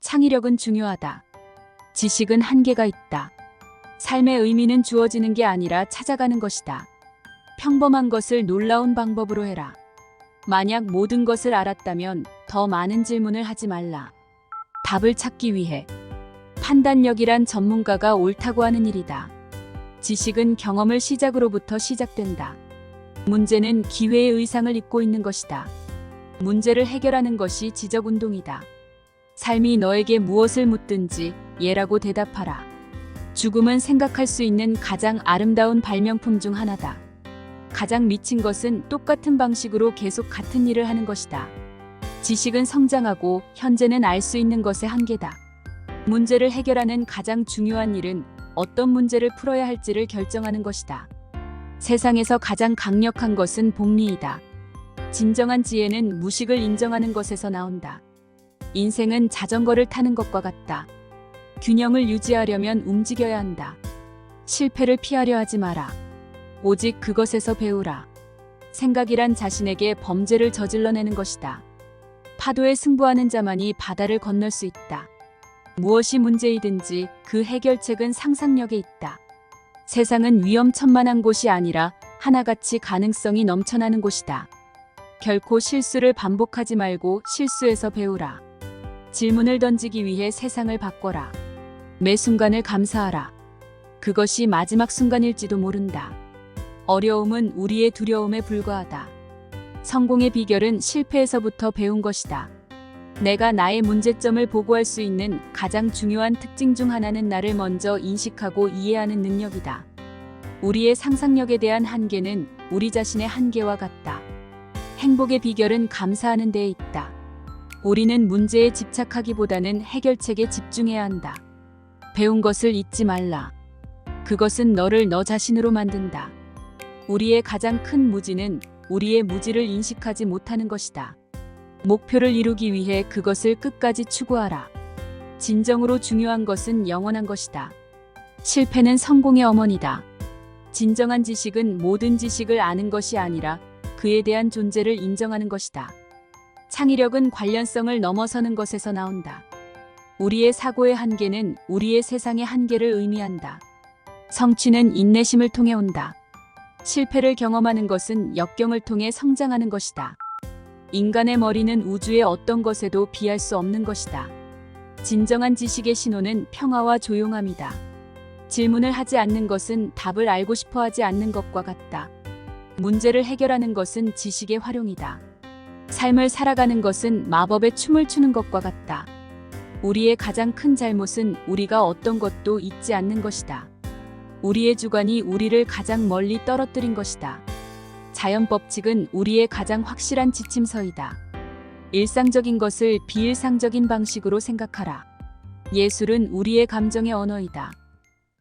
창의력은 중요하다. 지식은 한계가 있다. 삶의 의미는 주어지는 게 아니라 찾아가는 것이다. 평범한 것을 놀라운 방법으로 해라. 만약 모든 것을 알았다면 더 많은 질문을 하지 말라. 답을 찾기 위해. 판단력이란 전문가가 옳다고 하는 일이다. 지식은 경험을 시작으로부터 시작된다. 문제는 기회의 의상을 입고 있는 것이다. 문제를 해결하는 것이 지적운동이다. 삶이 너에게 무엇을 묻든지 예라고 대답하라. 죽음은 생각할 수 있는 가장 아름다운 발명품 중 하나다. 가장 미친 것은 똑같은 방식으로 계속 같은 일을 하는 것이다. 지식은 성장하고 현재는 알 수 있는 것의 한계다. 문제를 해결하는 가장 중요한 일은 어떤 문제를 풀어야 할지를 결정하는 것이다. 세상에서 가장 강력한 것은 복리이다. 진정한 지혜는 무식을 인정하는 것에서 나온다. 인생은 자전거를 타는 것과 같다. 균형을 유지하려면 움직여야 한다. 실패를 피하려 하지 마라. 오직 그것에서 배우라. 생각이란 자신에게 범죄를 저질러내는 것이다. 파도에 승부하는 자만이 바다를 건널 수 있다. 무엇이 문제이든지 그 해결책은 상상력에 있다. 세상은 위험천만한 곳이 아니라 하나같이 가능성이 넘쳐나는 곳이다. 결코 실수를 반복하지 말고 실수에서 배우라. 질문을 던지기 위해 세상을 바꿔라. 매 순간을 감사하라. 그것이 마지막 순간일지도 모른다. 어려움은 우리의 두려움에 불과하다. 성공의 비결은 실패에서부터 배운 것이다. 내가 나의 문제점을 보고할 수 있는 가장 중요한 특징 중 하나는 나를 먼저 인식하고 이해하는 능력이다. 우리의 상상력에 대한 한계는 우리 자신의 한계와 같다. 행복의 비결은 감사하는 데에 있다. 우리는 문제에 집착하기보다는 해결책에 집중해야 한다. 배운 것을 잊지 말라. 그것은 너를 너 자신으로 만든다. 우리의 가장 큰 무지는 우리의 무지를 인식하지 못하는 것이다. 목표를 이루기 위해 그것을 끝까지 추구하라. 진정으로 중요한 것은 영원한 것이다. 실패는 성공의 어머니다. 진정한 지식은 모든 지식을 아는 것이 아니라 그에 대한 존재를 인정하는 것이다. 창의력은 관련성을 넘어서는 것에서 나온다. 우리의 사고의 한계는 우리의 세상의 한계를 의미한다. 성취는 인내심을 통해 온다. 실패를 경험하는 것은 역경을 통해 성장하는 것이다. 인간의 머리는 우주의 어떤 것에도 비할 수 없는 것이다. 진정한 지식의 신호는 평화와 조용함이다. 질문을 하지 않는 것은 답을 알고 싶어 하지 않는 것과 같다. 문제를 해결하는 것은 지식의 활용이다. 삶을 살아가는 것은 마법의 춤을 추는 것과 같다. 우리의 가장 큰 잘못은 우리가 어떤 것도 잊지 않는 것이다. 우리의 주관이 우리를 가장 멀리 떨어뜨린 것이다. 자연 법칙은 우리의 가장 확실한 지침서이다. 일상적인 것을 비일상적인 방식으로 생각하라. 예술은 우리의 감정의 언어이다.